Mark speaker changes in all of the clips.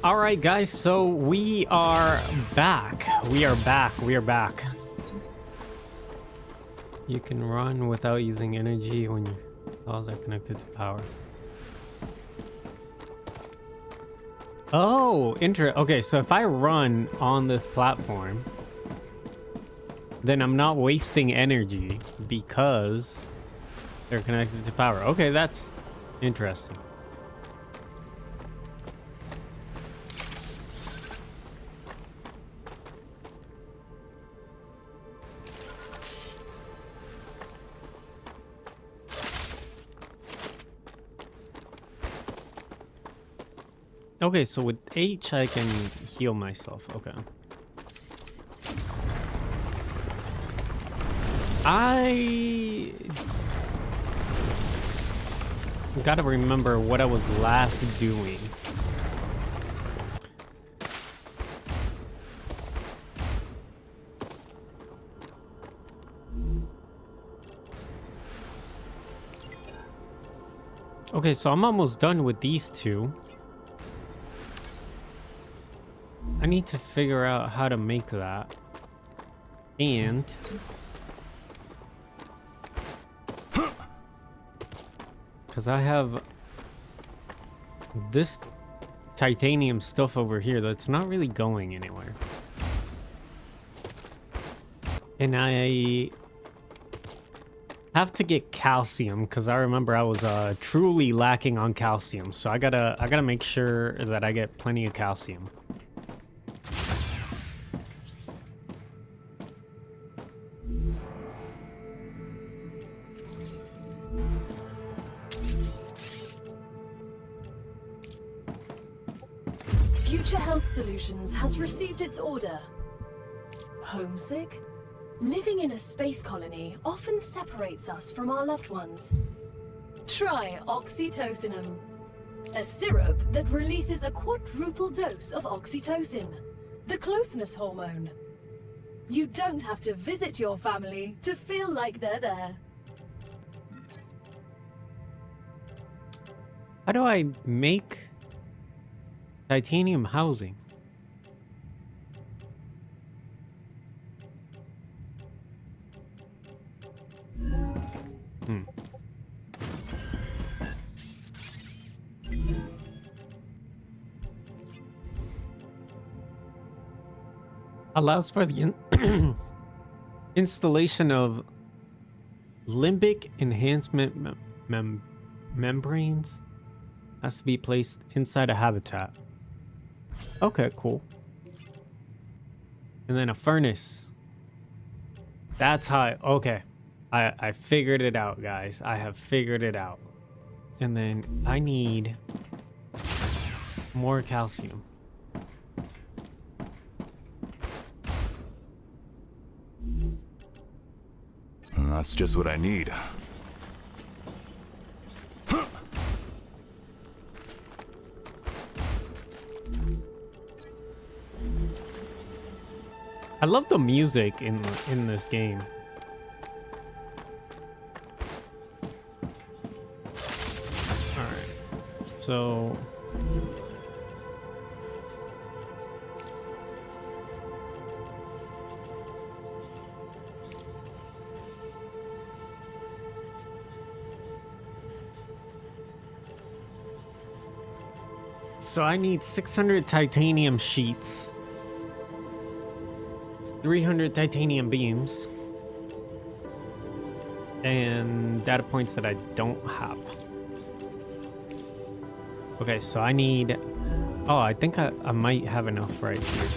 Speaker 1: All right, guys, so we are back. We are back. You can run without using energy when your cells are connected to power. Oh, okay, so if I run on this platform, then I'm not wasting energy because they're connected to power. Okay, that's interesting. Okay, so with H, I can heal myself. Okay. I gotta remember what I was last doing. Okay, so I'm almost done with these two. I need to figure out how to make that. And because I have this titanium stuff over here that's not really going anywhere. And I have to get calcium because I remember I was truly lacking on calcium. So I gotta make sure that I get plenty of calcium.
Speaker 2: Future Health Solutions has received its order. Homesick? Living in a space colony often separates us from our loved ones. Try oxytocinum, a syrup that releases a quadruple dose of oxytocin, the closeness hormone. You don't have to visit your family to feel like they're there.
Speaker 1: How do I make titanium housing? Allows for the installation of limbic enhancement membranes. Has to be placed inside a habitat. Okay, cool. And then a furnace. That's how okay. I figured it out, guys. I have figured it out. And then I need more calcium.
Speaker 3: That's just what I need.
Speaker 1: I love the music in this game. All right. So I need 600 titanium sheets, 300 titanium beams, and data points that I don't have. Okay, so I need... Oh, I think I might have enough right here.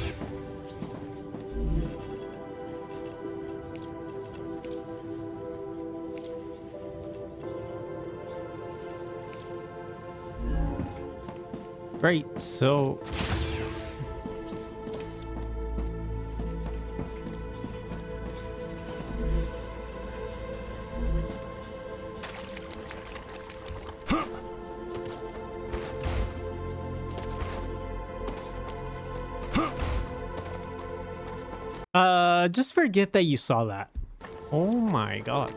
Speaker 1: Great, so... just forget that you saw that. Oh my god.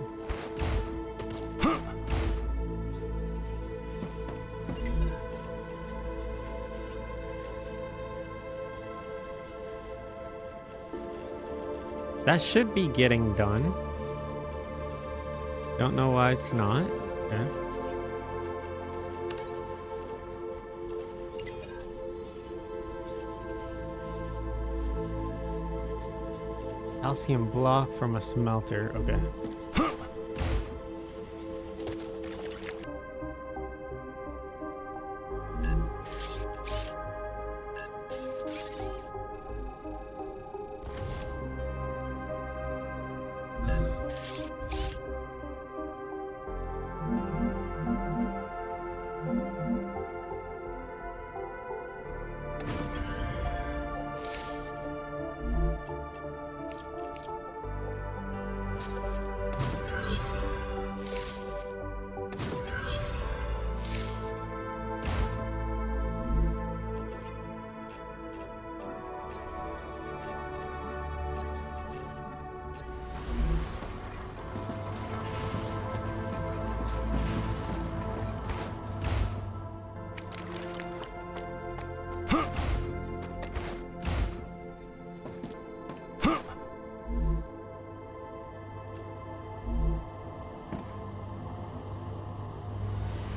Speaker 1: That should be getting done. Don't know why it's not. Okay. Calcium block from a smelter. Okay.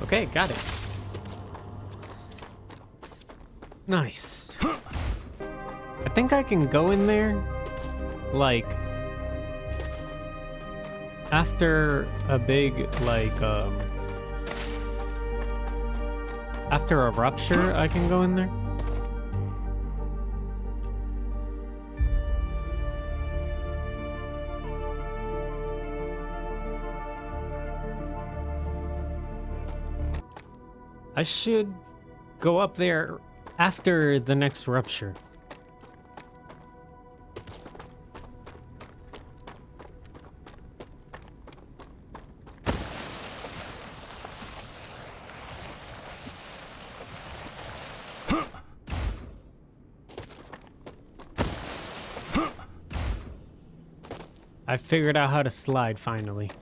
Speaker 1: Okay, got it. Nice. I think I can go in there, like, after a big, like, after a rupture, I can go in there. I should go up there after the next rupture. I figured out how to slide finally.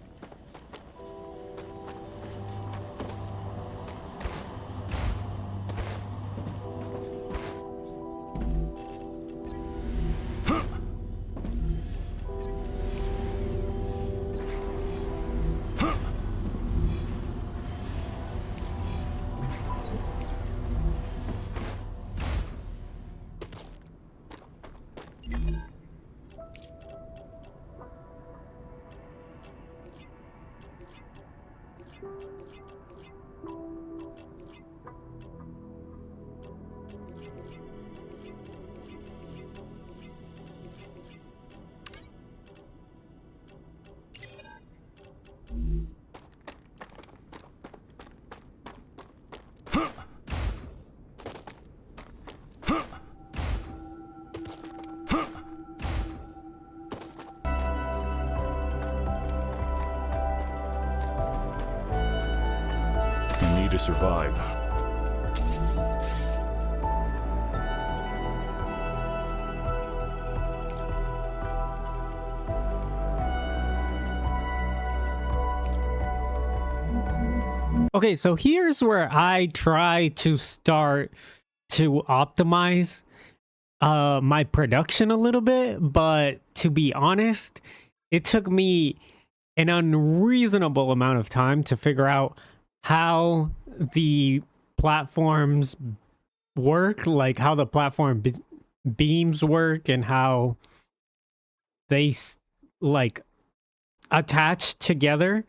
Speaker 3: Need to survive.
Speaker 1: Okay, so here's where I try to start to optimize my production a little bit, but to be honest, it took me an unreasonable amount of time to figure out how the platforms work, like how the platform beams work and how they like attach together.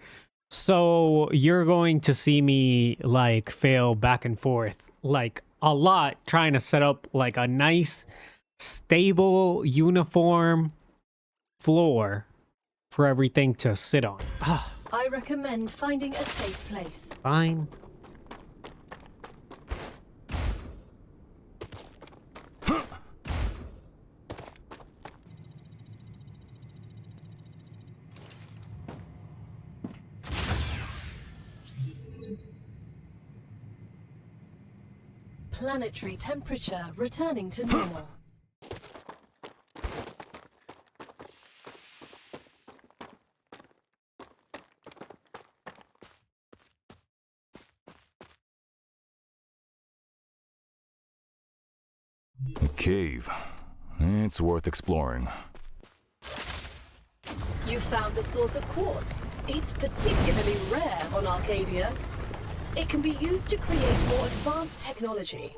Speaker 1: So you're going to see me like fail back and forth like a lot trying to set up like a nice stable uniform floor for everything to sit on.
Speaker 2: I recommend finding a safe place.
Speaker 1: Fine.
Speaker 2: Planetary temperature returning to normal.
Speaker 3: A cave. It's worth exploring.
Speaker 2: You found a source of quartz. It's particularly rare on Arcadia. It can be used to create more advanced technology.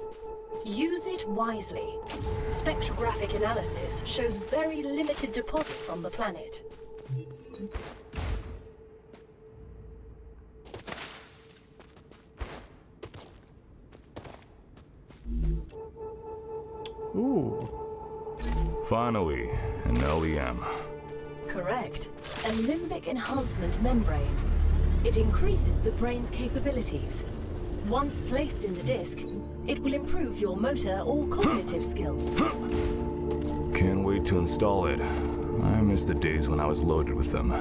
Speaker 2: Use it wisely. Spectrographic analysis shows very limited deposits on the planet.
Speaker 1: Ooh.
Speaker 3: Finally, an LEM.
Speaker 2: Correct. A limbic enhancement membrane. It increases the brain's capabilities. Once placed in the disc, it will improve your motor or cognitive skills.
Speaker 3: Can't wait to install it. I miss the days when I was loaded with them.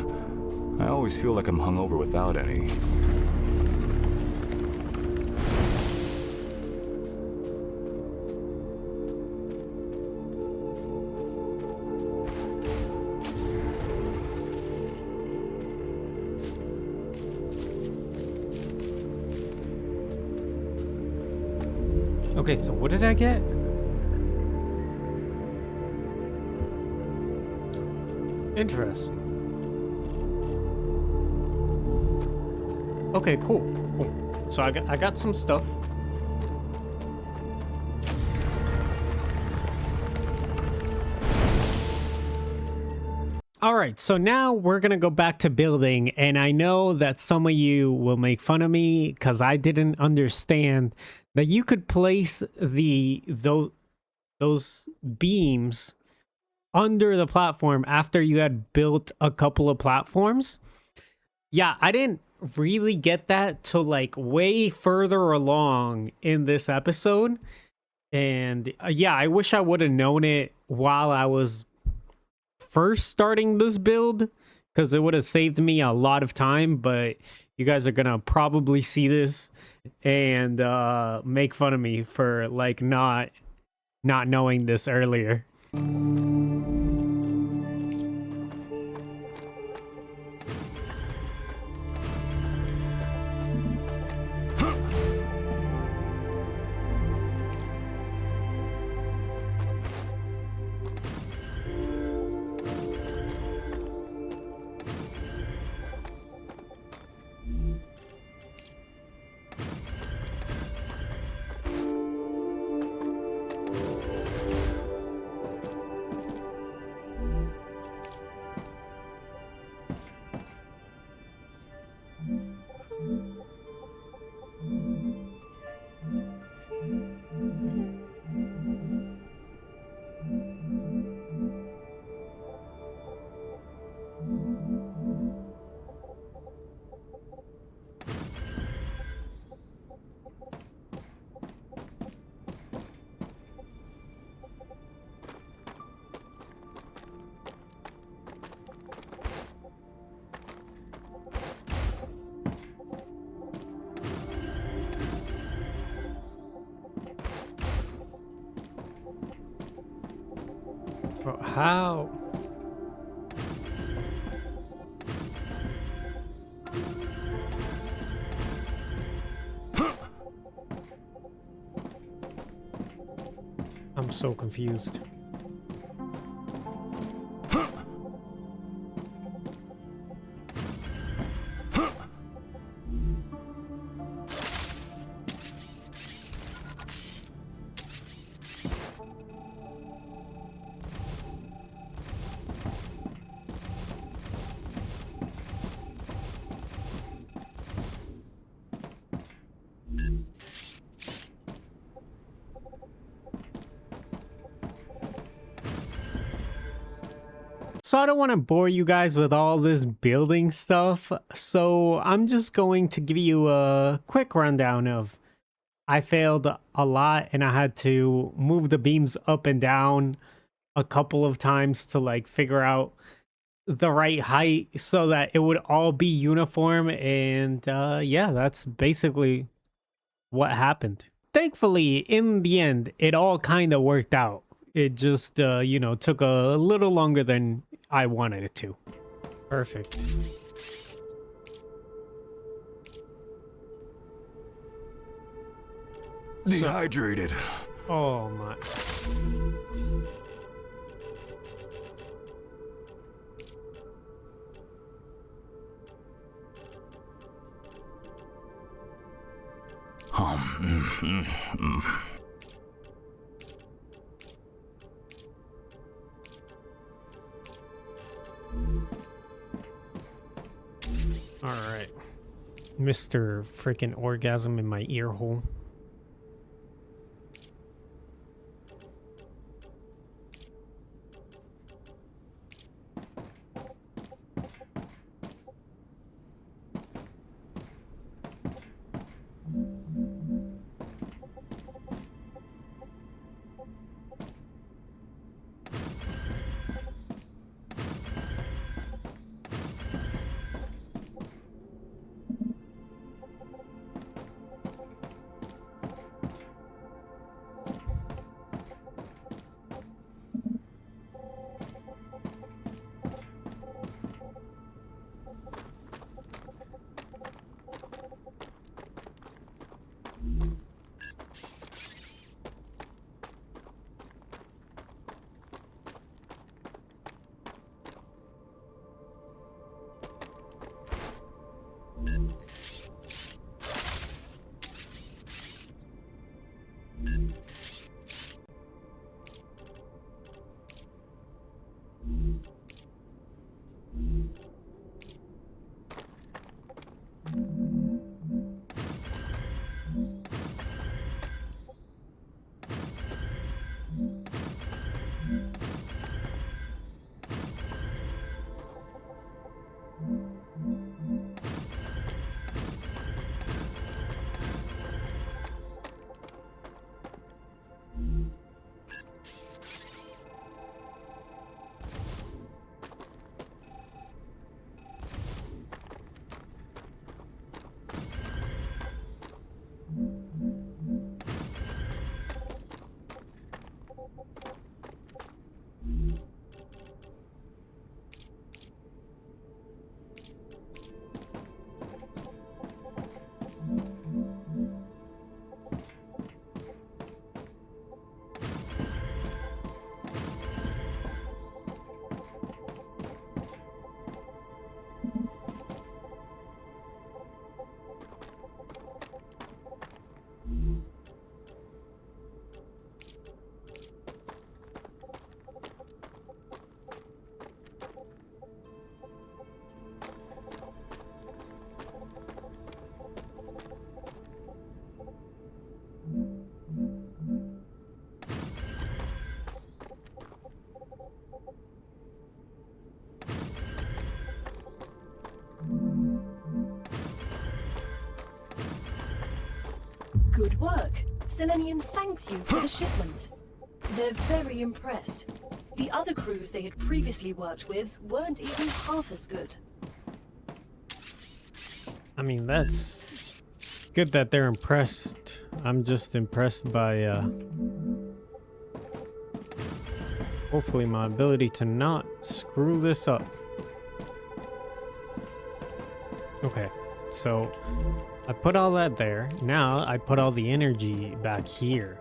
Speaker 3: I always feel like I'm hungover without any.
Speaker 1: Okay, so what did I get? Interesting. Okay, cool. So I got some stuff. All right, so now we're gonna go back to building, and I know that some of you will make fun of me because I didn't understand that you could place those beams under the platform after you had built a couple of platforms. Yeah, I didn't really get that till like way further along in this episode. And yeah, I wish I would have known it while I was first starting this build, because it would have saved me a lot of time. But you guys are gonna probably see this and make fun of me for like not knowing this earlier. How? I'm so confused. So I don't want to bore you guys with all this building stuff, so I'm just going to give you a quick rundown of I failed a lot and I had to move the beams up and down a couple of times to like figure out the right height so that it would all be uniform, and yeah, that's basically what happened. Thankfully, in the end, it all kind of worked out. It just, you know, took a little longer than I wanted it to. Perfect.
Speaker 3: Dehydrated.
Speaker 1: Oh, my. All right. Mr. Freaking orgasm in my ear hole.
Speaker 2: Good work. Selenian thanks you for the shipment. They're very impressed. The other crews they had previously worked with weren't even half as good.
Speaker 1: I mean, that's good that they're impressed. I'm just impressed by hopefully my ability to not screw this up. Okay, so I put all that there. Now I put all the energy back here.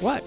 Speaker 1: What?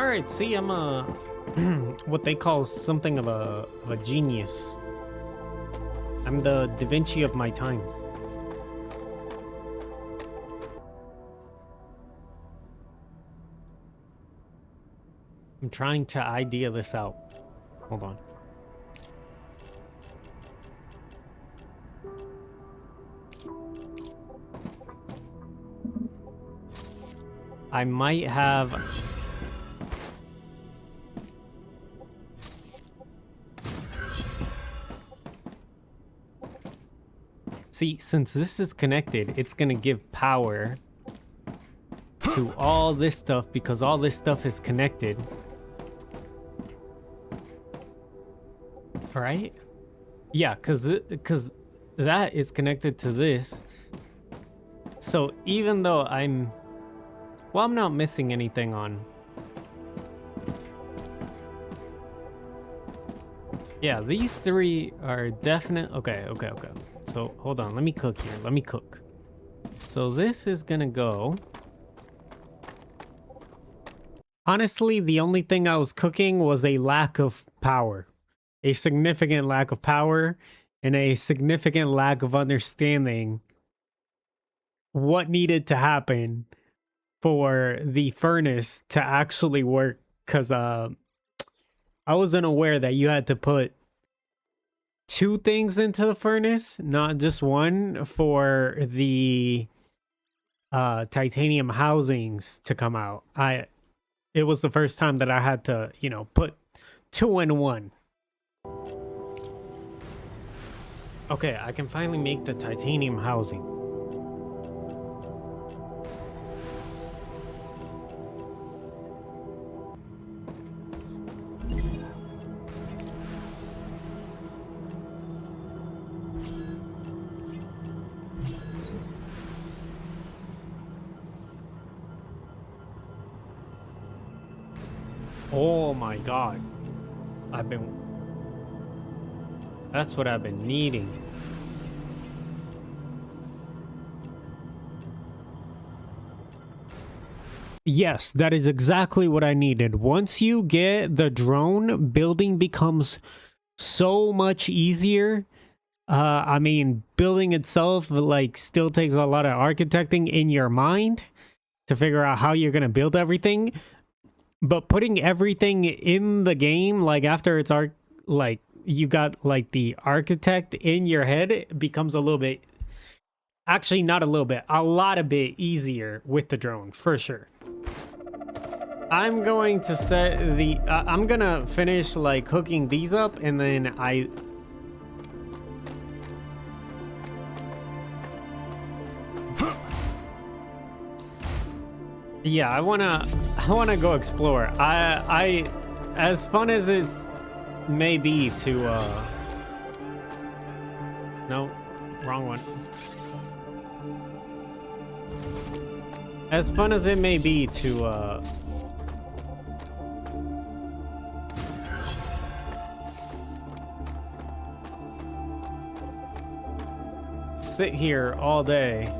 Speaker 1: right, see, I'm a what they call something of a genius. I'm the Da Vinci of my time. I'm trying to idea this out. Hold on. I might have... See, since this is connected, it's gonna give power to all this stuff because all this stuff is connected. Right? Yeah, because that is connected to this. So even though I'm not missing anything on. Yeah, these three are definite. Okay. So hold on, let me cook here. Let me cook. So this is gonna go. Honestly, the only thing I was cooking was a lack of power. A significant lack of power and a significant lack of understanding what needed to happen for the furnace to actually work, because I wasn't aware that you had to put 2 things into the furnace, not just one, for the titanium housings to come out. It was the first time that I had to, you know, put 2 in 1. Okay, I can finally make the titanium housing. Oh my god. That's what I've been needing. Yes, that is exactly what I needed. Once you get the drone, building becomes so much easier. I mean, building itself like still takes a lot of architecting in your mind to figure out how you're gonna build everything. But putting everything in the game, like after it's like you got like the architect in your head, it becomes a little bit, actually not a little bit, a lot of bit easier with the drone for sure. I'm going to set the, I'm gonna finish like hooking these up, and then yeah, I wanna go explore. I as fun as it's may be to no, wrong one. As fun as it may be to sit here all day.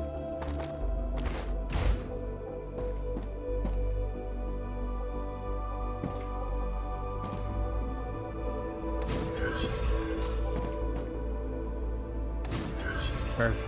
Speaker 1: Perfect.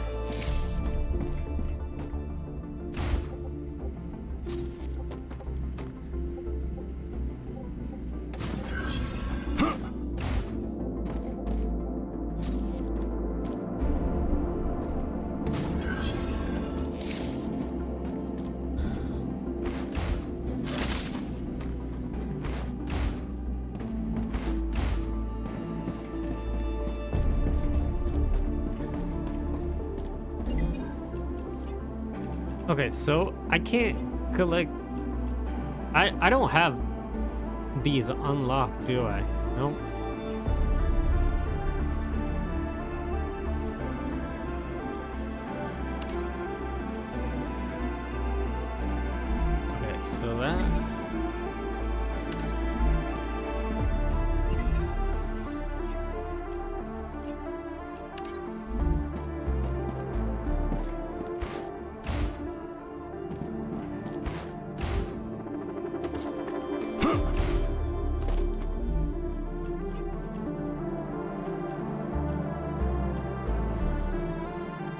Speaker 1: Okay, so I can't collect. I don't have these unlocked, do I? Nope. Okay, so that.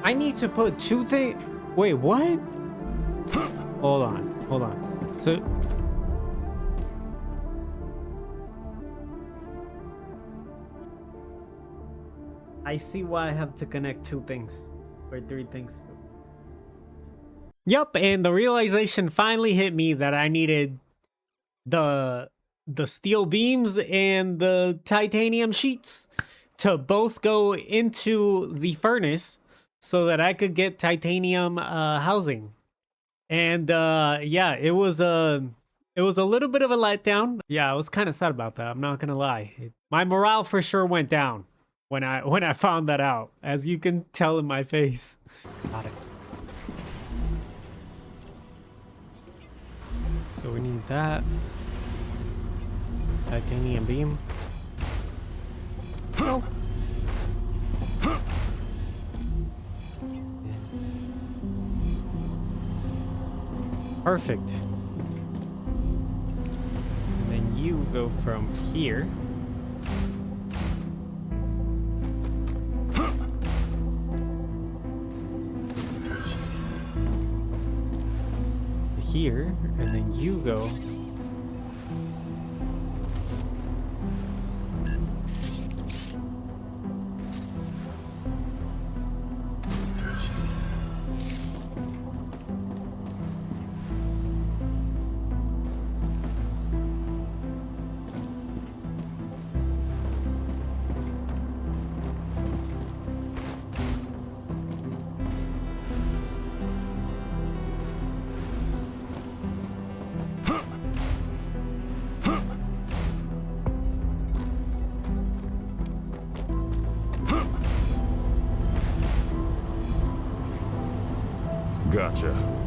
Speaker 1: I need to put two things. Wait, what? Hold on, hold on. So I see why I have to connect two things or three things to. Yep, and the realization finally hit me that I needed the steel beams and the titanium sheets to both go into the furnace so that I could get titanium housing. And yeah, it was a little bit of a letdown. Yeah, I was kind of sad about that. I'm not gonna lie. My morale for sure went down when I found that out, as you can tell in my face. Got it. So we need that titanium beam. Oh. Perfect. And then you go from here. Here, and then you go
Speaker 3: Gotcha.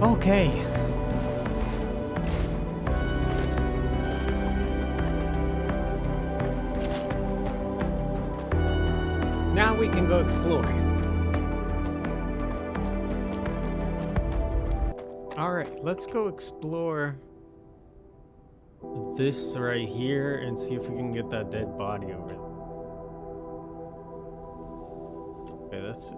Speaker 1: Okay. Now we can go explore. All right, let's go explore this right here and see if we can get that dead body over there. Okay, that's it.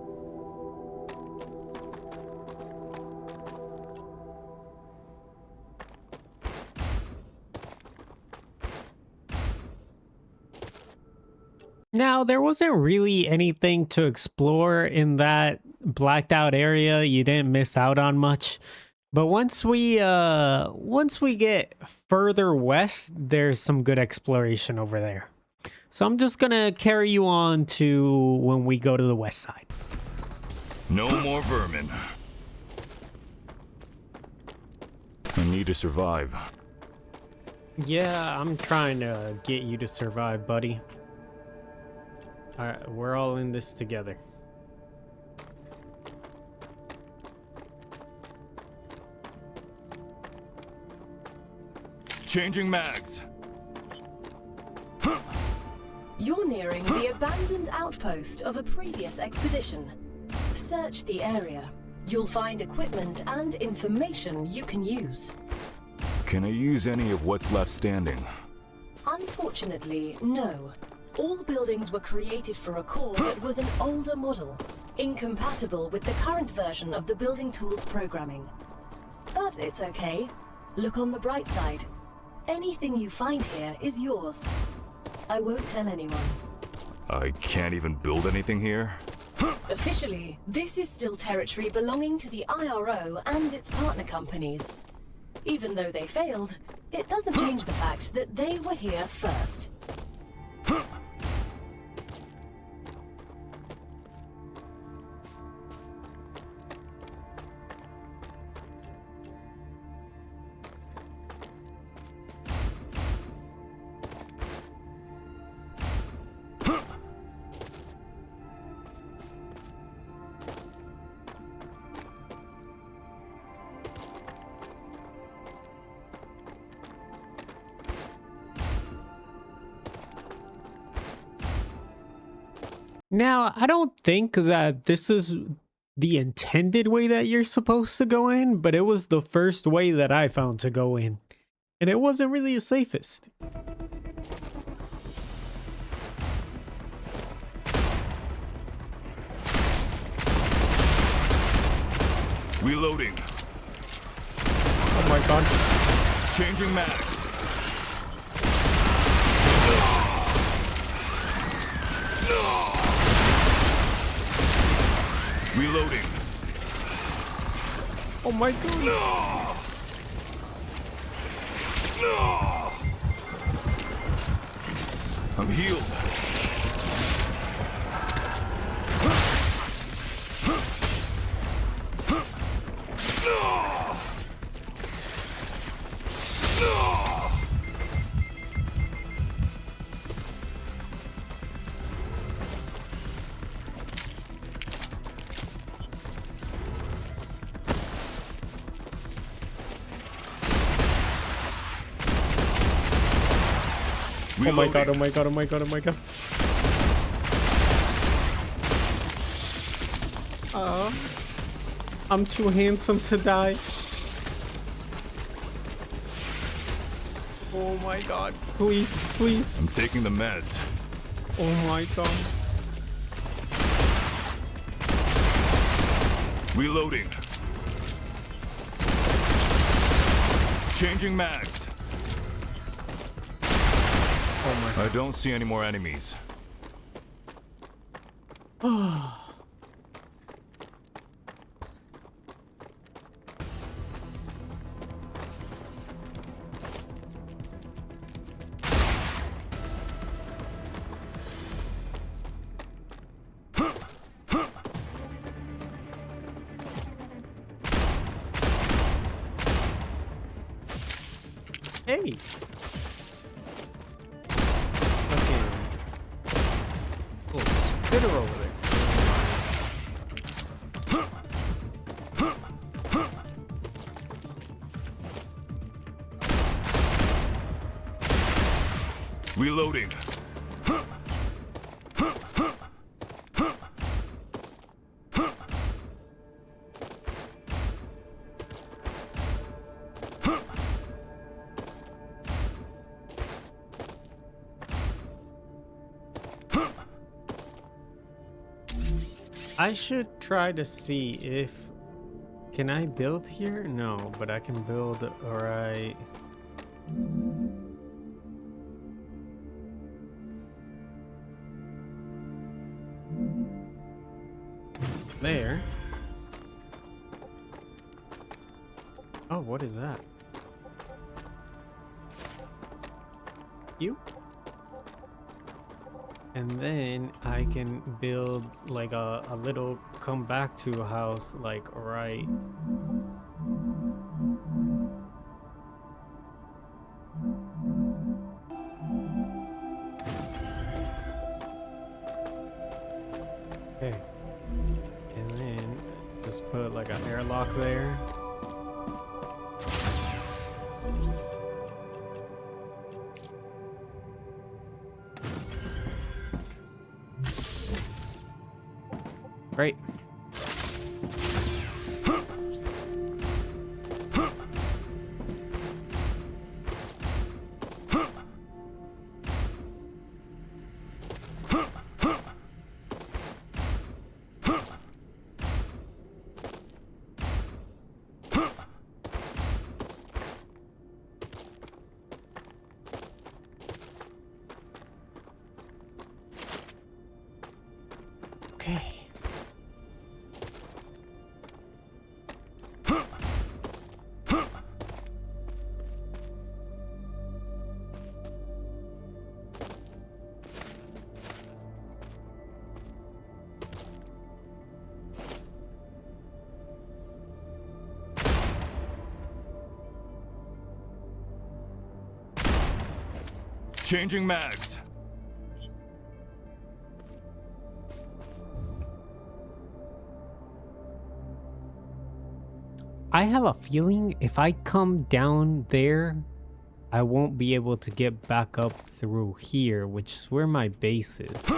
Speaker 1: Now, there wasn't really anything to explore in that blacked out area. You didn't miss out on much. But once we get further west, there's some good exploration over there. So I'm just gonna carry you on to when we go to the west side.
Speaker 3: No more vermin. I need to survive.
Speaker 1: Yeah, I'm trying to get you to survive, buddy. All right, we're all in this together.
Speaker 3: Changing mags.
Speaker 2: You're nearing the abandoned outpost of a previous expedition. Search the area. You'll find equipment and information you can use.
Speaker 3: Can I use any of what's left standing?
Speaker 2: Unfortunately, no. All buildings were created for a core that was an older model, incompatible with the current version of the building tools programming. But it's okay. Look on the bright side. Anything you find here is yours. I won't tell anyone.
Speaker 3: I can't even build anything here?
Speaker 2: Officially, this is still territory belonging to the IRO and its partner companies. Even though they failed, it doesn't change the fact that they were here first.
Speaker 1: Now, I don't think that this is the intended way that you're supposed to go in, but it was the first way that I found to go in. And it wasn't really the safest.
Speaker 3: Reloading.
Speaker 1: Oh my god.
Speaker 3: Changing mags. Reloading.
Speaker 1: Oh my god.
Speaker 3: No! No! I'm healed. No! No!
Speaker 1: Oh my god, oh my god, oh my god, oh my god. I'm too handsome to die. Oh my god, please, please.
Speaker 3: I'm taking the meds.
Speaker 1: Oh my god.
Speaker 3: Reloading. Changing mags.
Speaker 1: Oh my god.
Speaker 3: I don't see any more enemies.
Speaker 1: Hey. Okay. Oh, spitter over there.
Speaker 3: Reloading.
Speaker 1: I should try to see if... Can I build here? No, but I can build right... there. Oh, what is that? You? And then I can build like a little come back to house like right. Okay. And then just put like an airlock there. Great. Okay.
Speaker 3: Changing mags.
Speaker 1: I have a feeling if I come down there, I won't be able to get back up through here, which is where my base is.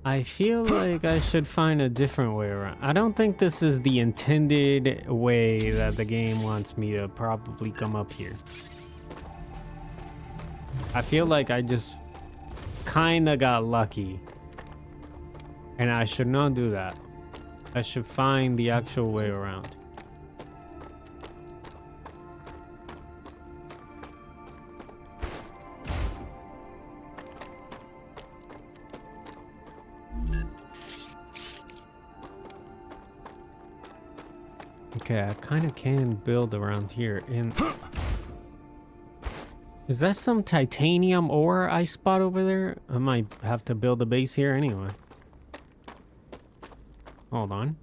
Speaker 1: I feel like I should find a different way around. I don't think this is the intended way that the game wants me to probably come up here. I feel like I just kinda got lucky. And I should not do that. I should find the actual way around. Okay, I kind of can build around here. And is that some titanium ore I spot over there? I might have to build a base here anyway. Hold on.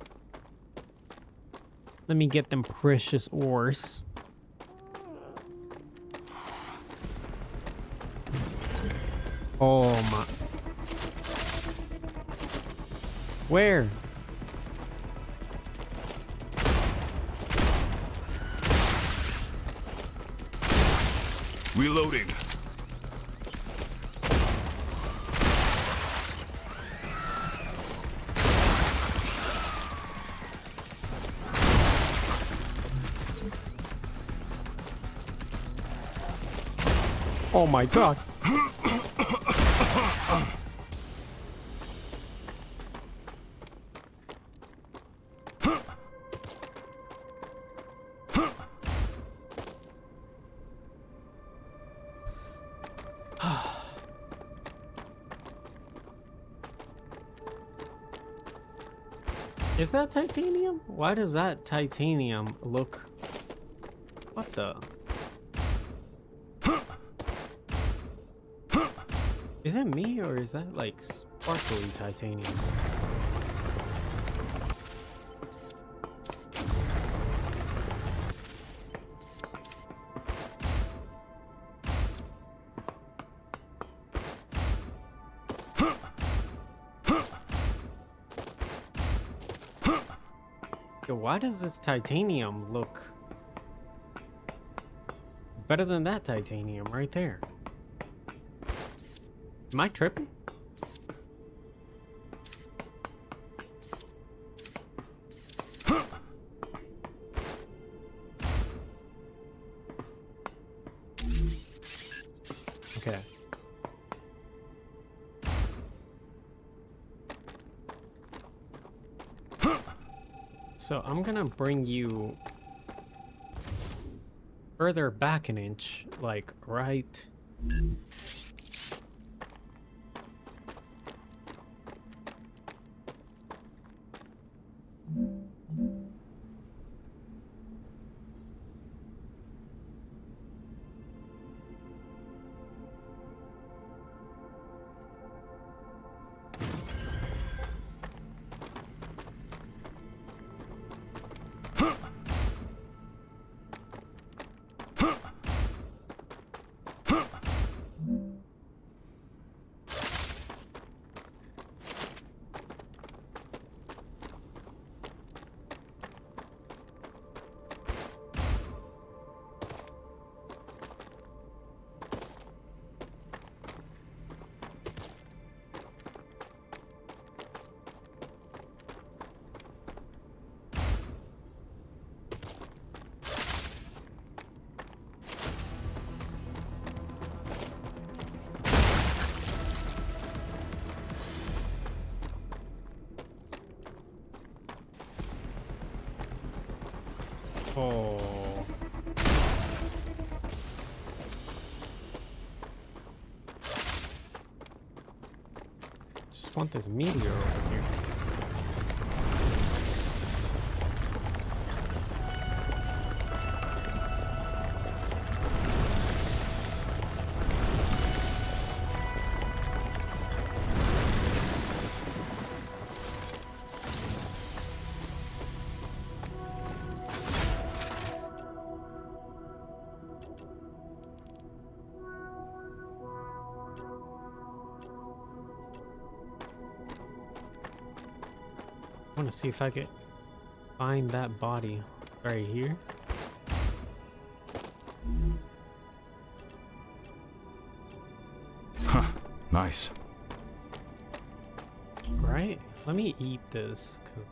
Speaker 1: Let me get them precious ores. Oh my. Where?
Speaker 3: Reloading.
Speaker 1: Oh my god. Is that titanium? Why does that titanium look... What the... Is it me or is that like sparkly titanium? Yo, why does this titanium look better than that titanium right there? Am I tripping? Okay. So I'm gonna bring you further back an inch, like right... Oh. Just want this meteor over here. I want to see if I could find that body right here.
Speaker 3: Huh, nice.
Speaker 1: Right? Let me eat this. 'Cause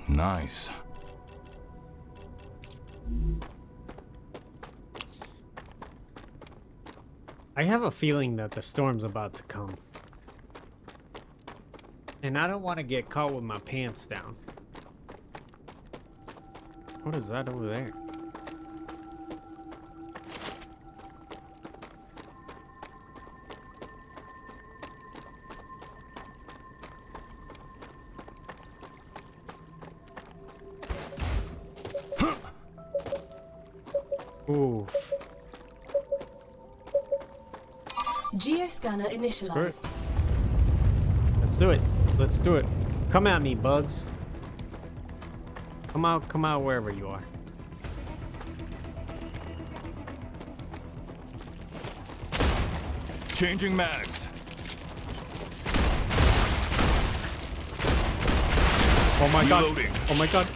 Speaker 3: Nice.
Speaker 1: I have a feeling that the storm's about to come. And I don't want to get caught with my pants down. What is that over there? Ooh.
Speaker 2: Geoscanner initialized.
Speaker 1: Let's do it. Let's do it. Come at me, bugs. Come out wherever you are.
Speaker 3: Changing mags.
Speaker 1: Oh my god.
Speaker 3: Reloading.
Speaker 1: Oh my god.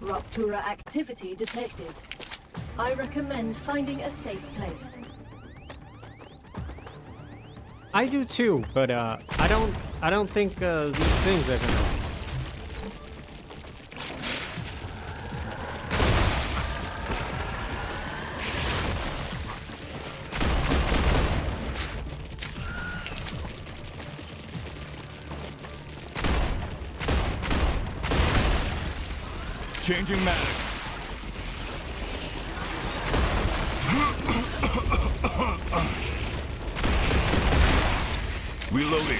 Speaker 2: Rupture activity detected. I recommend finding a safe place.
Speaker 1: I do too, but I don't think these things are gonna.
Speaker 3: Changing mags. Reloading.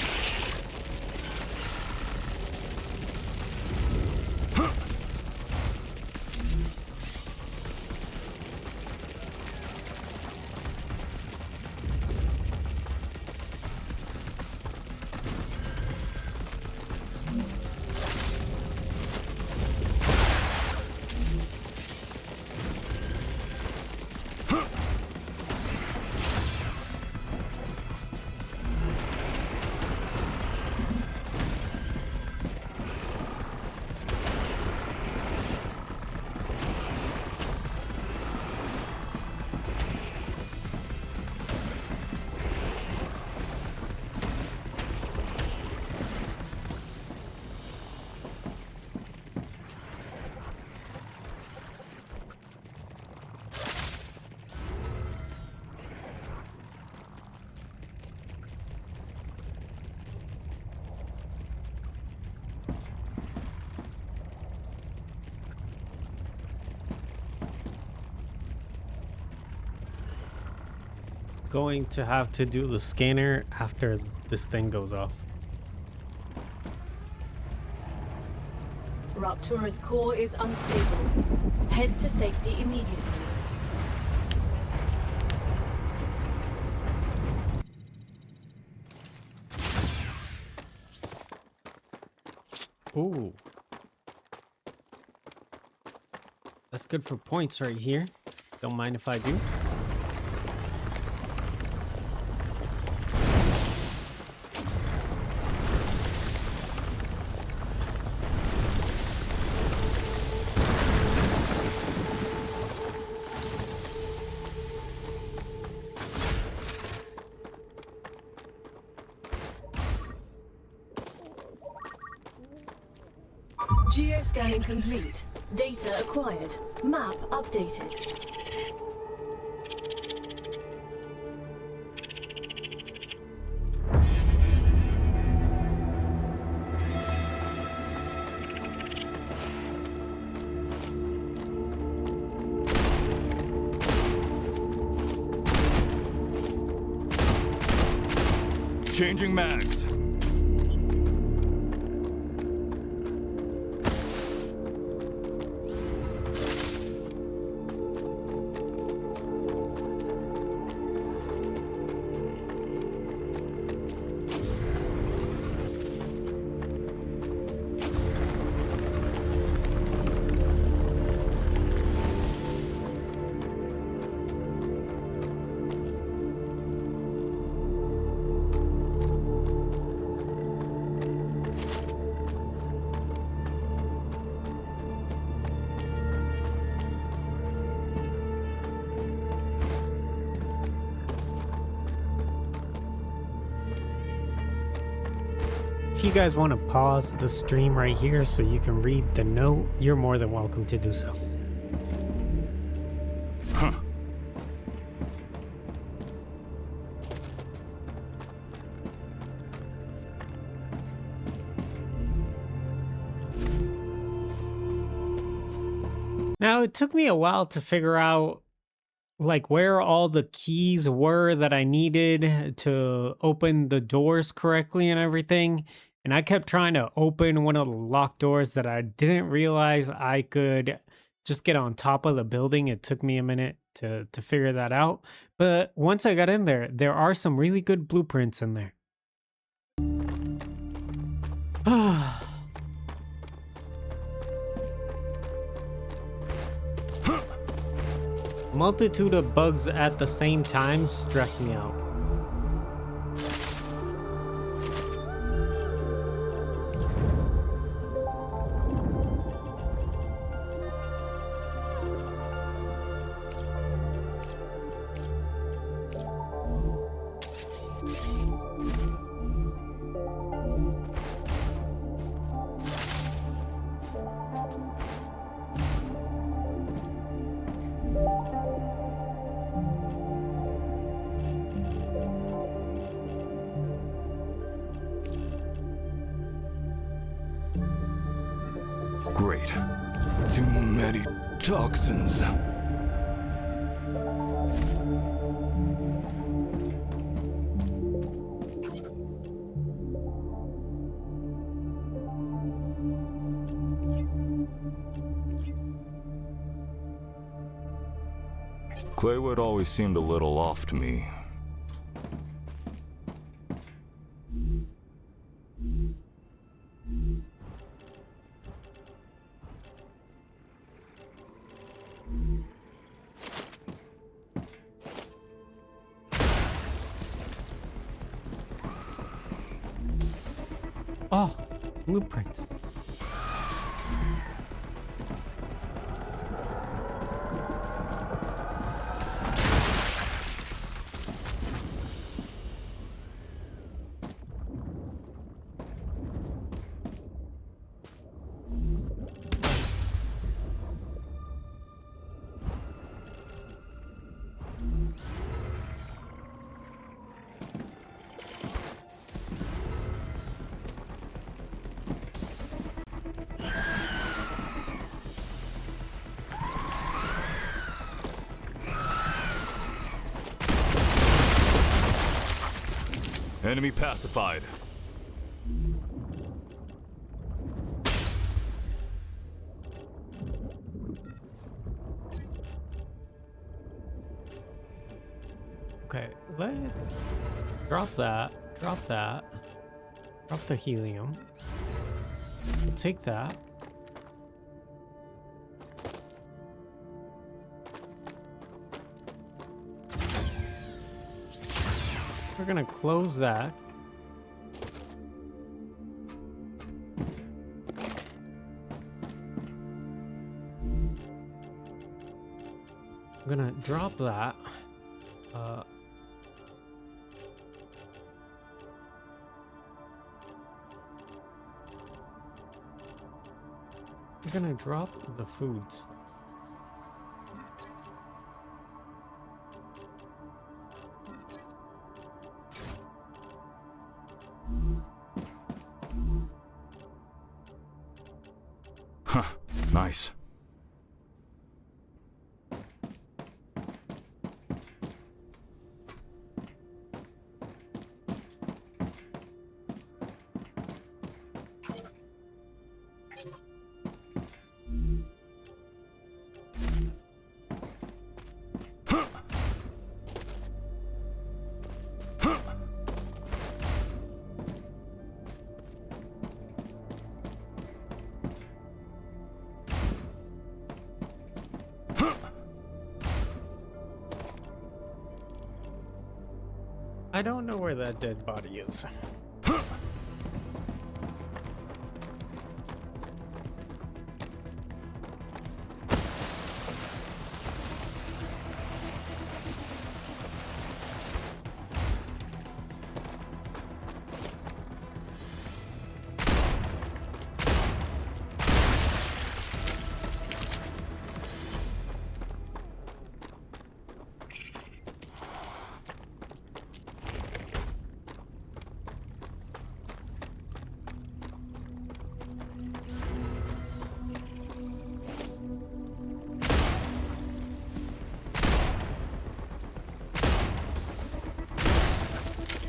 Speaker 1: Going to have to do the scanner after this thing goes off.
Speaker 2: Rupture's core is unstable. Head to safety immediately.
Speaker 1: Ooh. That's good for points right here. Don't mind if I do.
Speaker 2: Geoscanning complete. Data acquired. Map updated.
Speaker 3: Changing mags.
Speaker 1: If you guys want to pause the stream right here so you can read the note, you're more than welcome to do so.
Speaker 3: Huh.
Speaker 1: Now, it took me a while to figure out like where all the keys were that I needed to open the doors correctly and everything. And I kept trying to open one of the locked doors that I didn't realize I could just get on top of the building. It took me a minute to figure that out. But once I got in there, there are some really good blueprints in there. Multitude of bugs at the same time stress me out.
Speaker 3: Great. Too many toxins. Claywood always seemed a little off to me.
Speaker 1: Oh, blueprints.
Speaker 3: Enemy pacified.
Speaker 1: Okay, let's drop that, drop the helium. We'll take that. We're gonna close that. I'm gonna drop that. gonna drop the foods.
Speaker 3: Huh, nice.
Speaker 1: I don't know where that dead body is.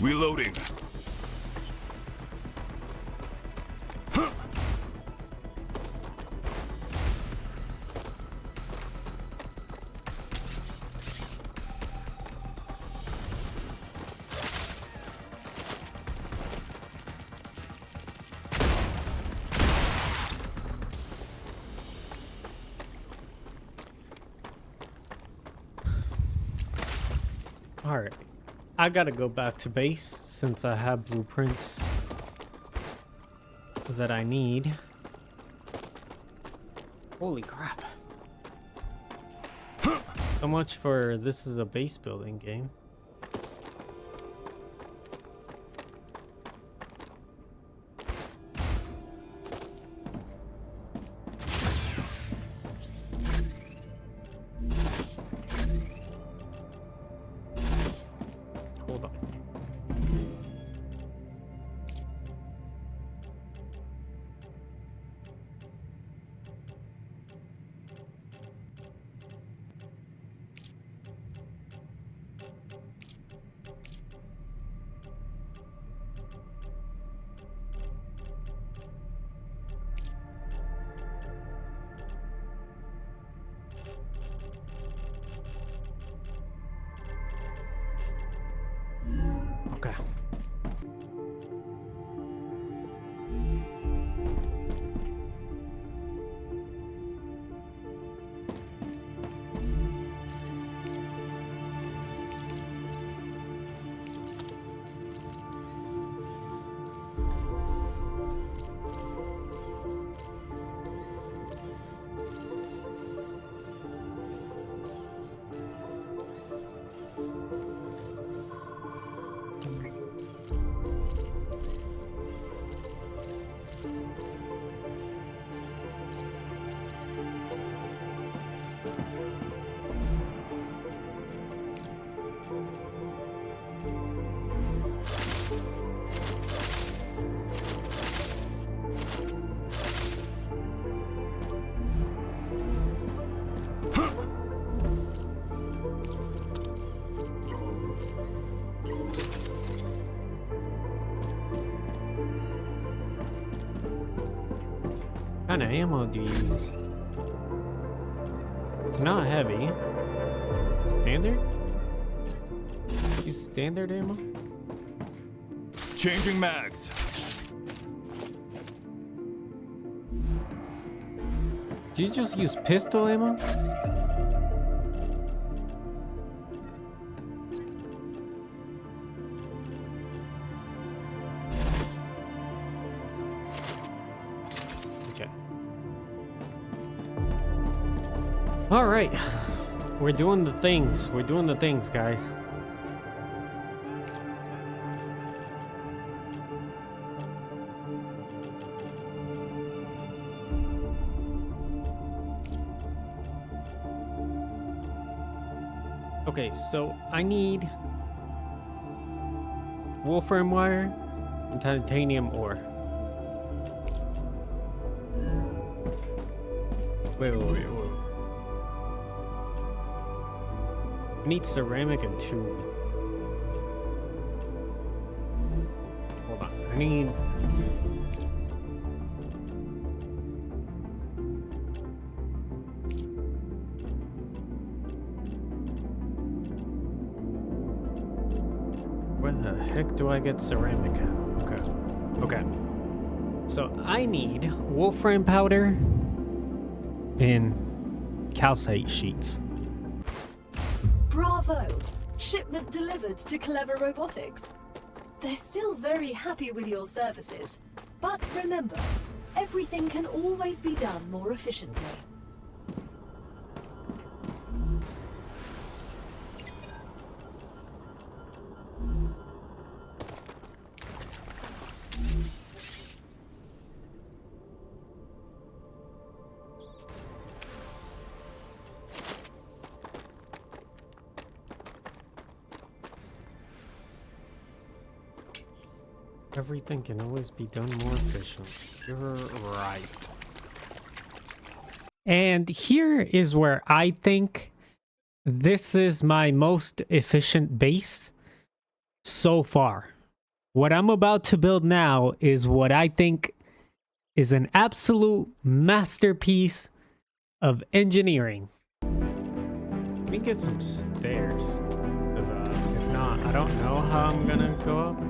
Speaker 3: Reloading.
Speaker 1: All right. I gotta go back to base since I have blueprints that I need. Holy crap. So much for this is a base building game. Hold on. Okay. What kind of ammo do you use? It's not heavy. Standard? Use standard ammo?
Speaker 3: Changing mags.
Speaker 1: Do you just use pistol ammo? Okay. All right. We're doing the things. We're doing the things, guys. Okay, so I need wolfram wire and titanium ore. Wait. I need ceramic and tube. Hold on. I need... Where the heck do I get ceramic at? Okay. So I need wolfram powder and calcite sheets.
Speaker 2: Bravo! Shipment delivered to Clever Robotics. They're still very happy with your services. But remember, everything can always be done more efficiently.
Speaker 1: Everything can always be done more efficient. You're right. And here is where I think this is my most efficient base so far. What I'm about to build now is what I think is an absolute masterpiece of engineering. Let me get some stairs. Because if not, I don't know how I'm gonna go up.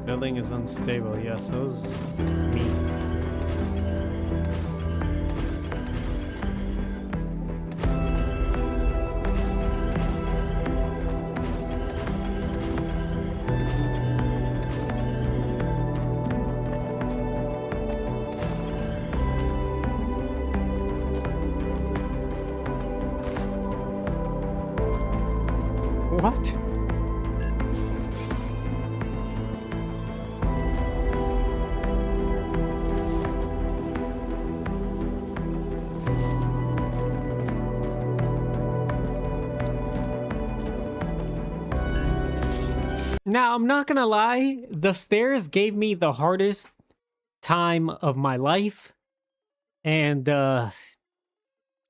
Speaker 1: Building is unstable. Yeah, so is me. What? Now, I'm not gonna lie, the stairs gave me the hardest time of my life. And,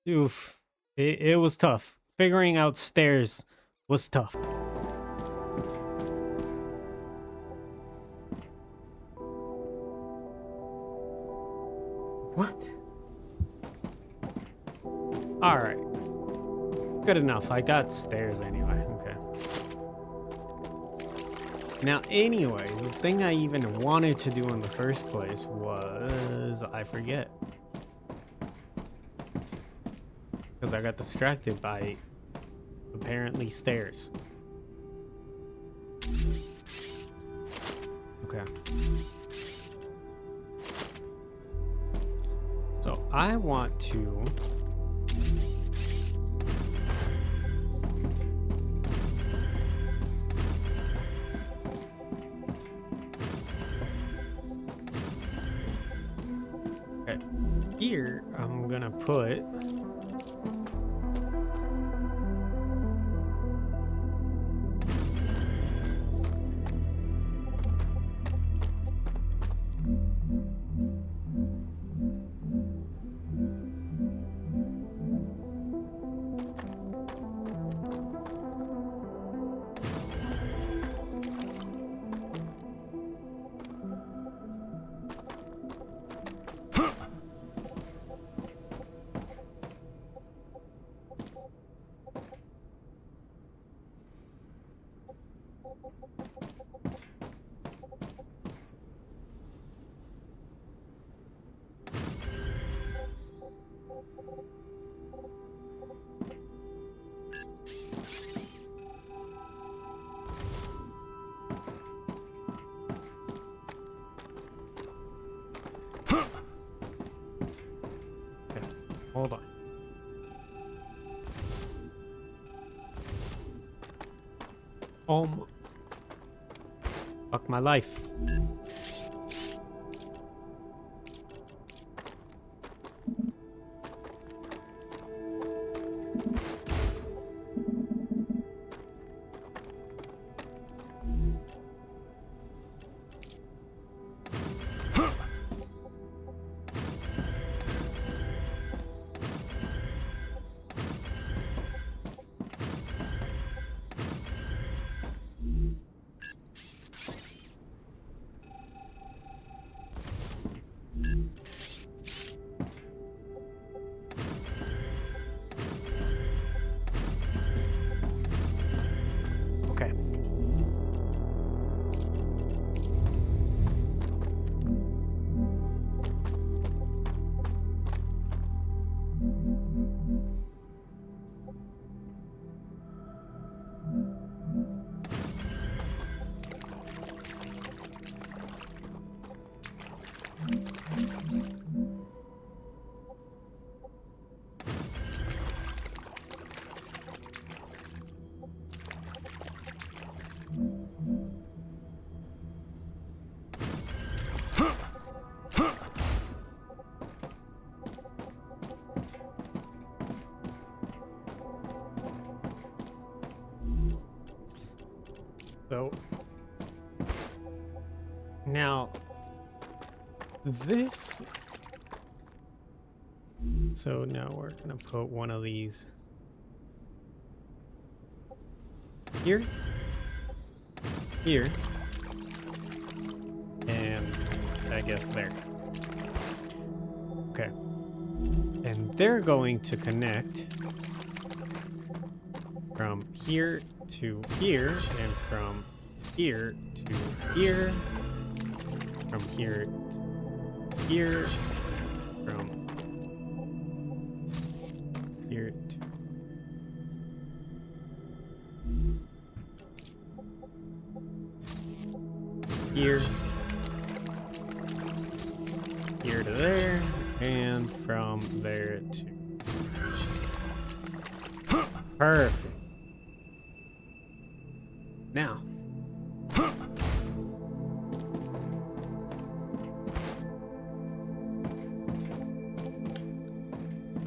Speaker 1: oof, it was tough. Figuring out stairs was tough. What? All right. Good enough. I got stairs anyway. Okay. Now, anyway, the thing I even wanted to do in the first place was... I forget. Because I got distracted by... apparently stairs. Okay. So I want to... Okay. Here, I'm gonna put... Hold on. Fuck. Fuck my life. Okay. So now this, so now we're gonna put one of these here, here, and I guess there. Okay, and they're going to connect from here to here, and from here to here, from here to here, from here to here, here to there, and from there to perfect. Now,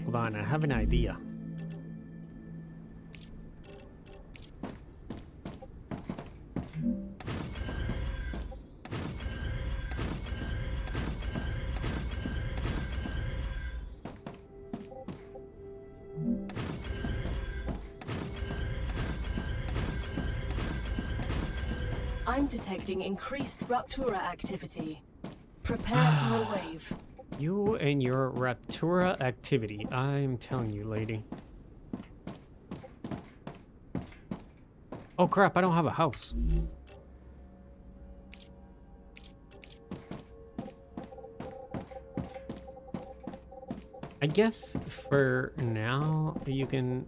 Speaker 1: hold on, I have an idea.
Speaker 2: I'm detecting increased Rupture activity. Prepare for a wave.
Speaker 1: You and your Rupture activity. I'm telling you, lady. Oh crap, I don't have a house. I guess for now you can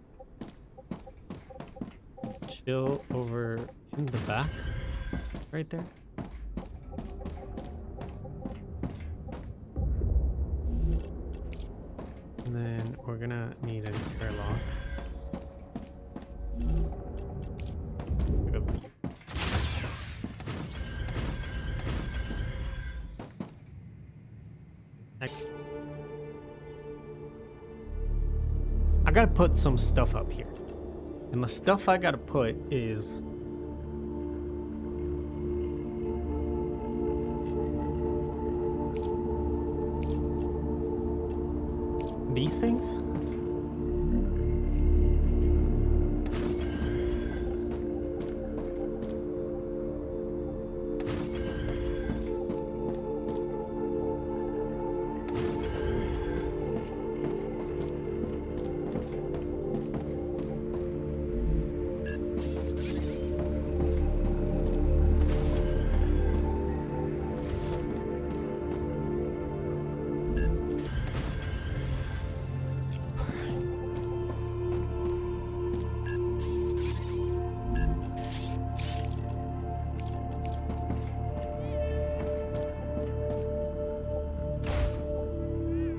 Speaker 1: chill over in the back. Right there. And then we're gonna need an airlock. I gotta put some stuff up here. And the stuff I gotta put is these things?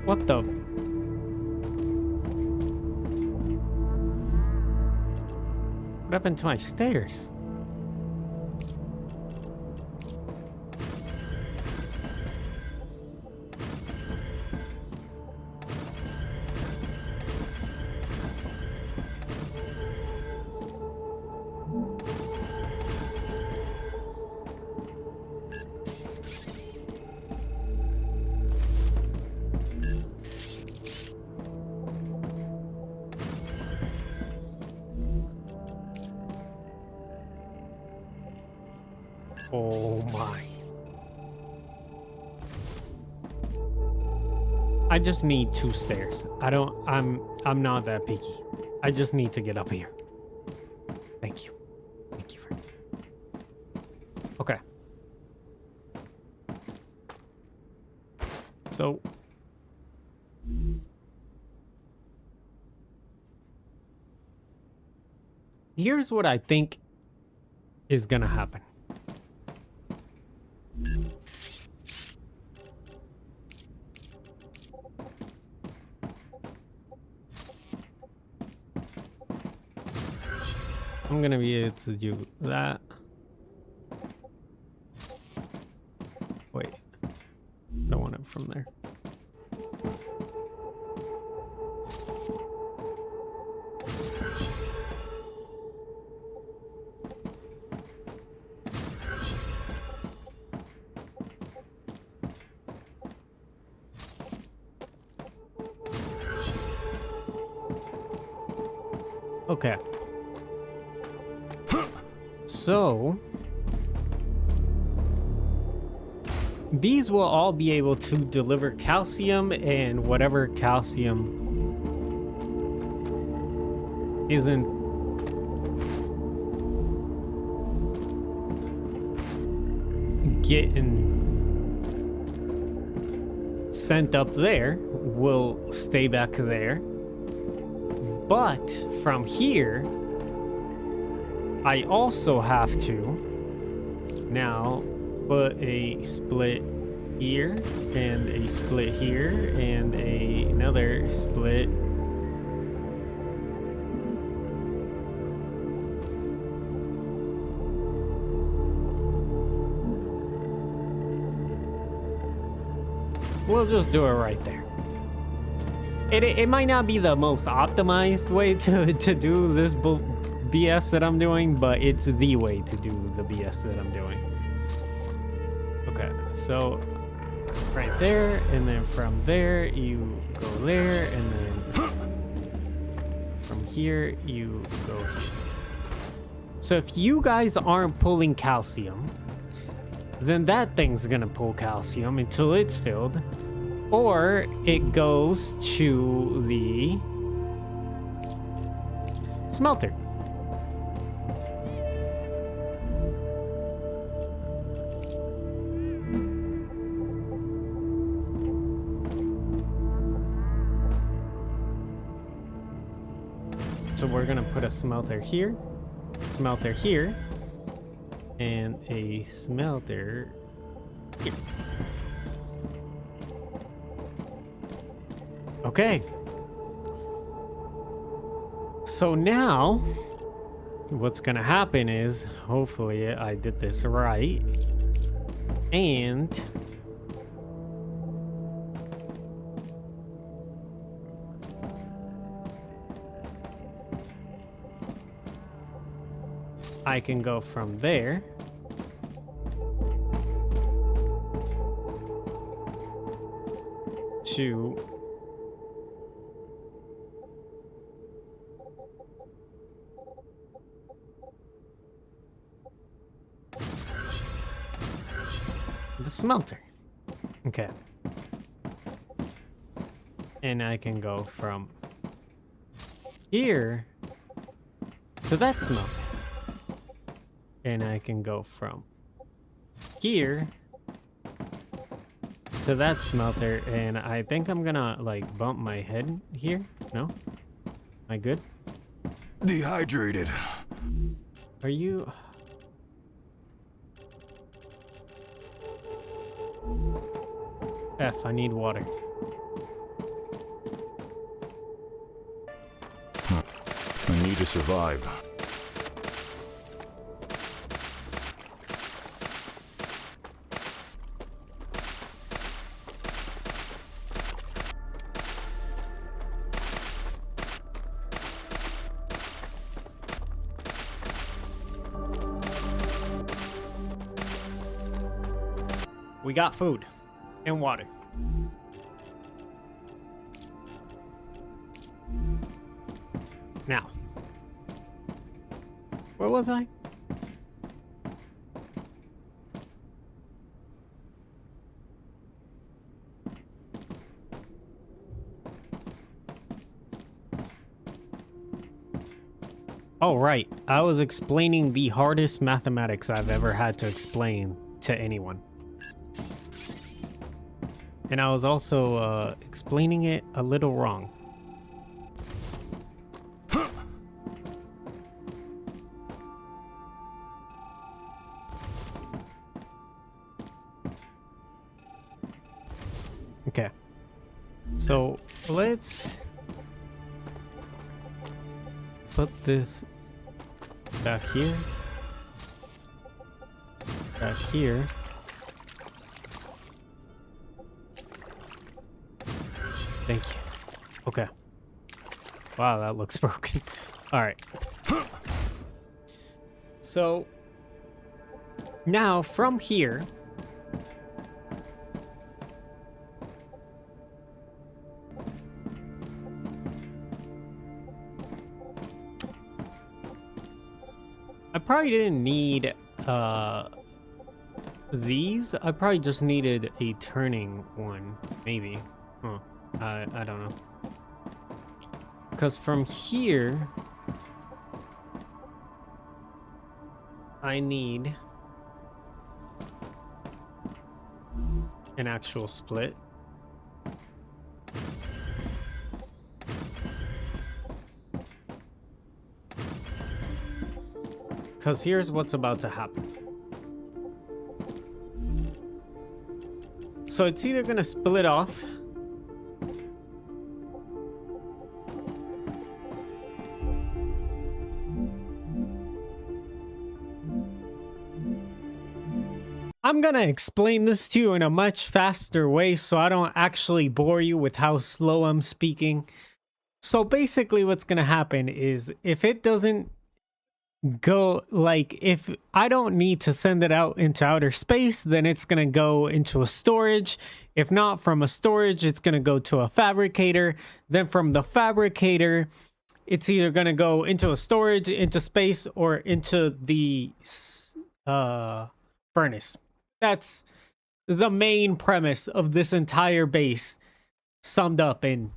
Speaker 1: What the? What happened to my stairs? Oh my. I just need 2 stairs. I'm not that picky. I just need to get up here. Thank you. Thank you for. Okay. So here's what I think is gonna happen. I'm gonna be able to do that. Wait, don't want it from there. Okay. So these will all be able to deliver calcium, and whatever calcium isn't getting sent up there will stay back there. But from here, I also have to now put a split here and a split here and another split we'll just do it right there. It might not be the most optimized way to do this BS that I'm doing, but it's the way to do the BS that I'm doing. Okay, so right there, and then from there you go there, and then from here you go here. So if you guys aren't pulling calcium, then that thing's gonna pull calcium until it's filled, or it goes to the smelter. So we're gonna put a smelter here, and a smelter here. Okay. So now, what's gonna happen is, hopefully I did this right, and I can go from there to the smelter. Okay. And I can go from here to that smelter. And I can go from here to that smelter, and I think I'm gonna like bump my head here. No? Am I good?
Speaker 3: Dehydrated.
Speaker 1: Are you? F, I need water.
Speaker 3: I need to survive.
Speaker 1: We got food and water. Now, where was I? Oh, right. I was explaining the hardest mathematics I've ever had to explain to anyone. And I was also explaining it a little wrong. Okay. So let's put this back here. Back here. Thank you. Okay. Wow, that looks broken. All right. So now from here, I probably didn't need these. I probably just needed a turning one, maybe. Huh. I don't know. Because from here, I need an actual split. Because here's what's about to happen. So it's either going to split off. I'm going to explain this to you in a much faster way so I don't actually bore you with how slow I'm speaking. So basically what's going to happen is if it doesn't go, like, if I don't need to send it out into outer space, then it's going to go into a storage. If not from a storage, it's going to go to a fabricator. Then from the fabricator, it's either going to go into a storage, into space, or into the furnace. That's the main premise of this entire base summed up in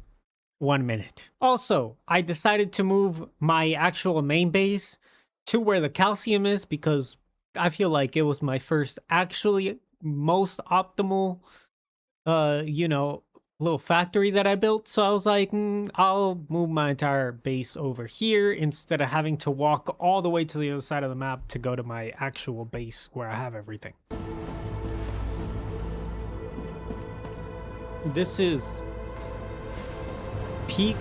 Speaker 1: 1 minute. Also, I decided to move my actual main base to where the calcium is because I feel like it was my first actually most optimal, little factory that I built. So I was like, I'll move my entire base over here instead of having to walk all the way to the other side of the map to go to my actual base where I have everything. This is peak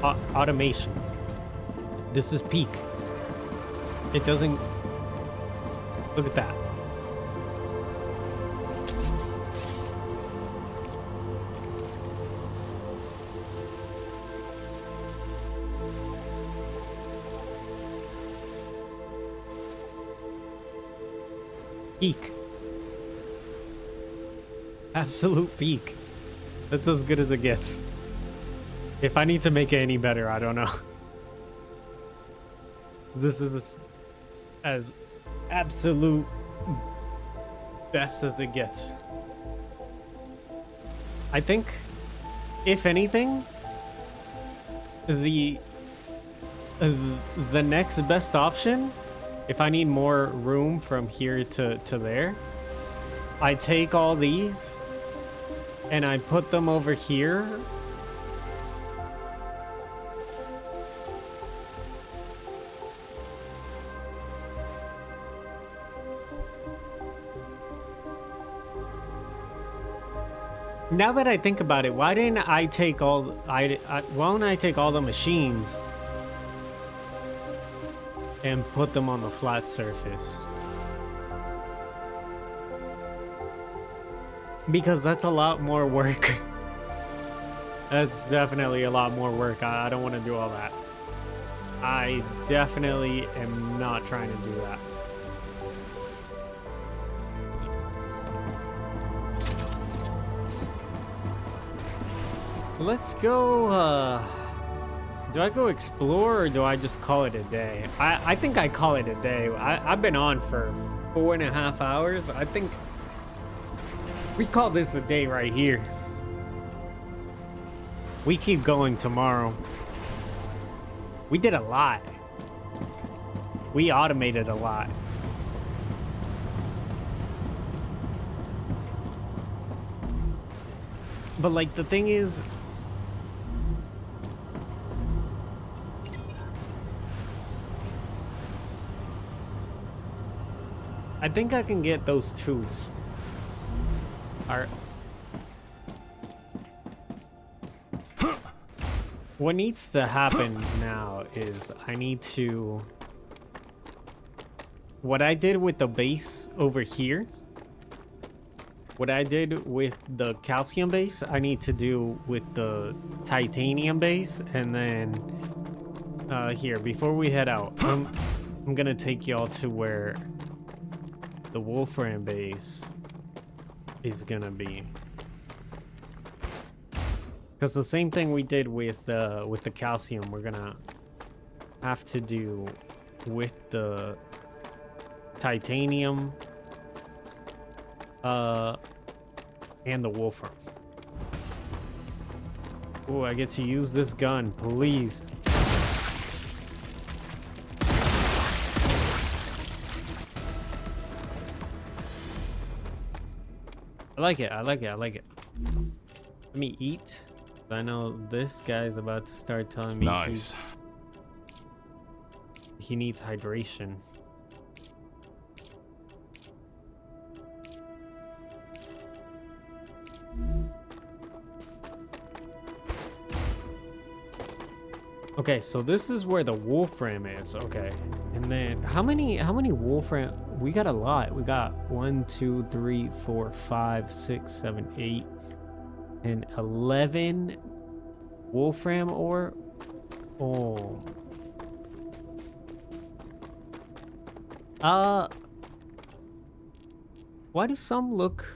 Speaker 1: automation. This is peak. It doesn't... Look at that. Peak. Absolute peak. That's as good as it gets. If I need to make it any better, I don't know. This is as absolute best as it gets. I think, if anything, the next best option, if I need more room from here to there, I take all these and I put them over here. Now that I think about it, why didn't I take all... why don't I take all the machines and put them on the flat surface? Because that's a lot more work. That's definitely a lot more work. I don't want to do all that. I definitely am not trying to do that. Let's go, do I go explore or do I just call it a day? I think I call it a day. I've been on for 4.5 hours. I think we call this a day right here. We keep going tomorrow. We did a lot. We automated a lot. But like the thing is, I think I can get those tubes. Alright. What needs to happen now is I need to... What I did with the base over here, what I did with the calcium base, I need to do with the titanium base. And then here, before we head out, I'm gonna take y'all to where the Wolfram base is gonna be. Because the same thing we did with the calcium, we're gonna have to do with the titanium and the wolfram. Oh, I get to use this gun, please. I like it, I like it, I like it. Let me eat. I know this guy's about to start telling me
Speaker 3: Nice.
Speaker 1: he needs hydration. Okay, so this is where the wolfram is. Okay, and then how many wolfram? We got a lot. We got 1, 2, 3, 4, 5, 6, 7, 8, and 11 wolfram ore. Oh. Why do some look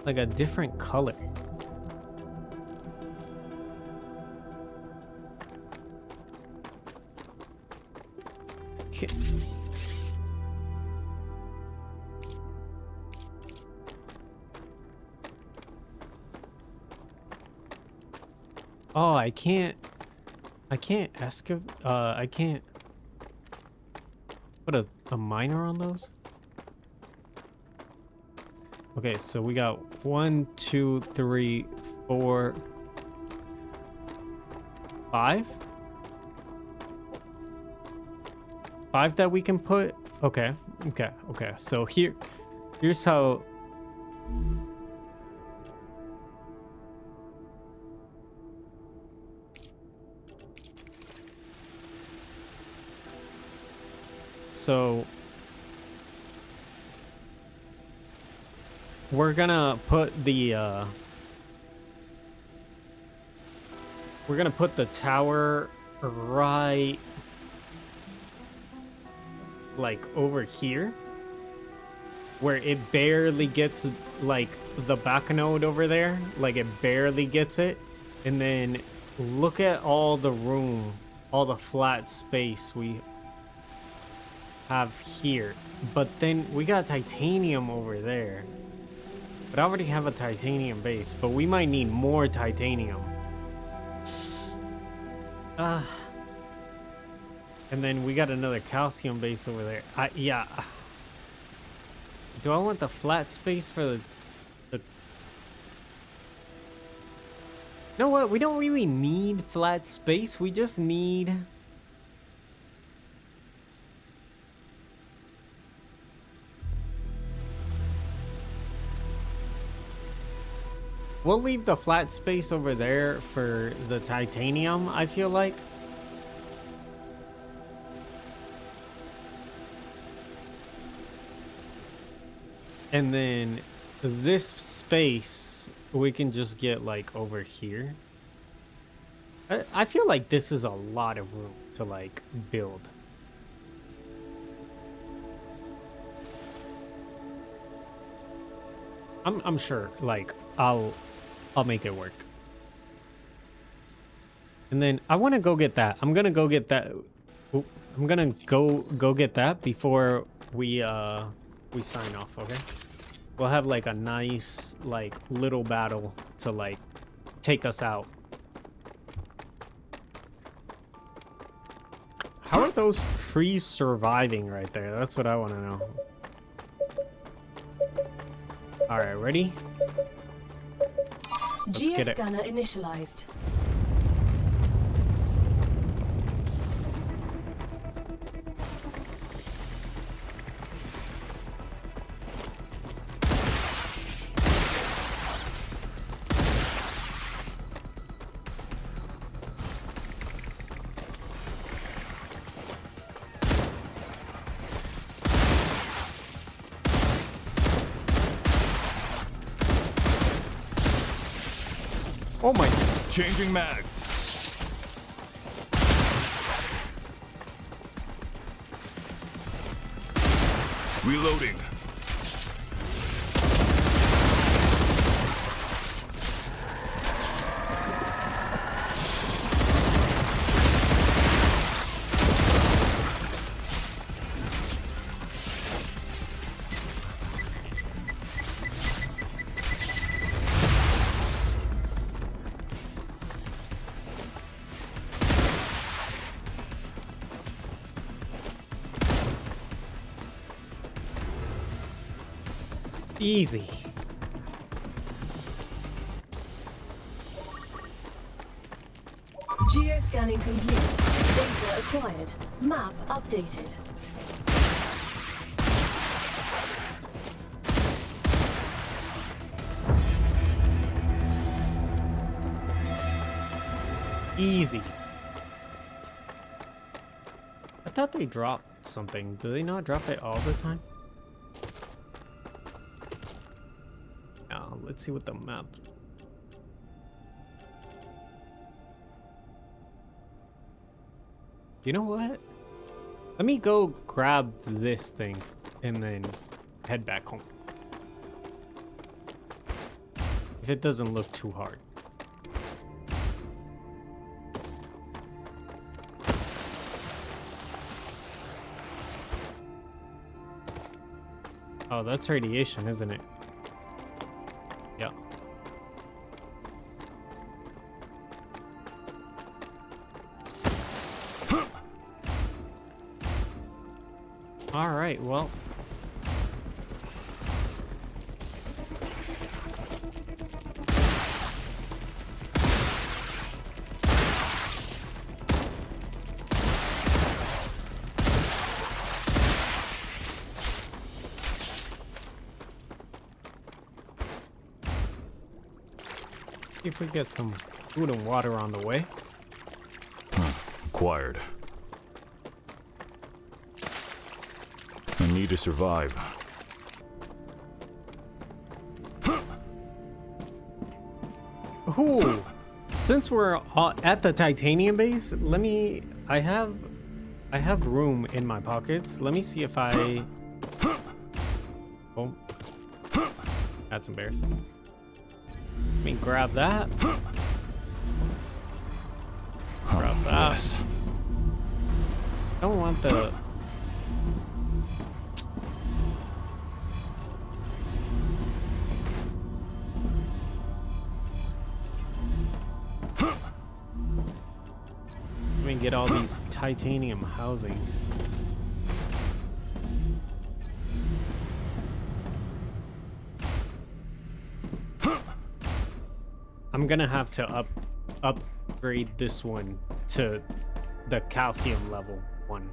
Speaker 1: like a different color? Okay. Oh, I can't I can't put a miner on those. Okay, so we got 1, 2, 3, 4, 5. 5 that we can put. Okay. So here's how. So we're gonna put the tower right like over here where it barely gets like the back node over there, like it barely gets it. And then look at all the room, all the flat space we have here. But then we got titanium over there, but I already have a titanium base, but we might need more titanium. And then we got another calcium base over there. Yeah. Do I want the flat space for the... You know what? We don't really need flat space. We just need... We'll leave the flat space over there for the titanium, I feel like. And then this space we can just get like over here. I feel like this is a lot of room to like build. I'm sure like I'll make it work. And then I want to go get that. I'm gonna go get that. I'm gonna go get that before we sign off. Okay. We'll have like a nice like little battle to like take us out. How those trees surviving right there? That's what I want to know. All right, ready? Let's get it.
Speaker 2: Geoscanner initialized.
Speaker 1: Oh my.
Speaker 3: Changing mags. Reloading.
Speaker 1: Easy.
Speaker 2: Geoscanning complete. Data acquired. Map updated.
Speaker 1: Easy. I thought they dropped something. Do they not drop it all the time? Let's see what the map. You know what? Let me go grab this thing and then head back home. If it doesn't look too hard. Oh, that's radiation, isn't it? Yeah. All right, well. See if we get some food and water on the way.
Speaker 3: Acquired. I need to survive.
Speaker 1: Ooh, since we're at the titanium base, let me. I have room in my pockets. Let me see if I. Oh, that's embarrassing. Let me grab that. Grab that.
Speaker 3: Yes.
Speaker 1: I don't want the. Let me get all these titanium housings. I'm gonna have to upgrade this one to the calcium level one.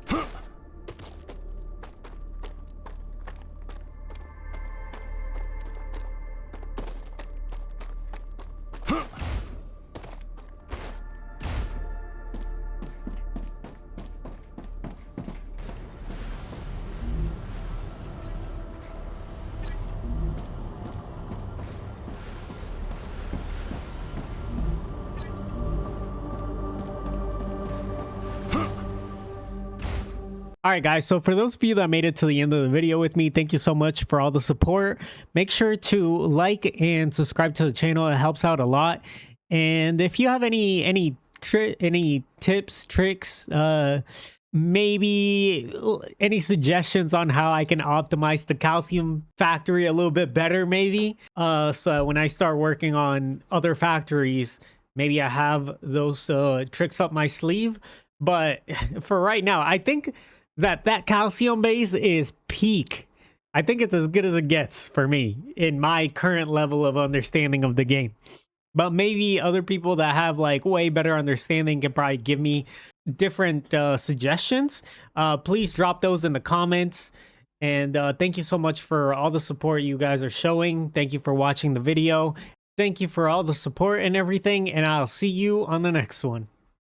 Speaker 1: All right, guys, so for those of you that made it to the end of the video with me, thank you so much for all the support. Make sure to like and subscribe to the channel. It helps out a lot. And if you have any tips, tricks, maybe any suggestions on how I can optimize the calcium factory a little bit better, maybe, so when I start working on other factories, maybe I have those tricks up my sleeve. But for right now, I think that calcium base is peak. I think it's as good as it gets for me in my current level of understanding of the game. But maybe other people that have like way better understanding can probably give me different suggestions. Please drop those in the comments. And thank you so much for all the support you guys are showing. Thank you for watching the video. Thank you for all the support and everything. And I'll see you on the next one.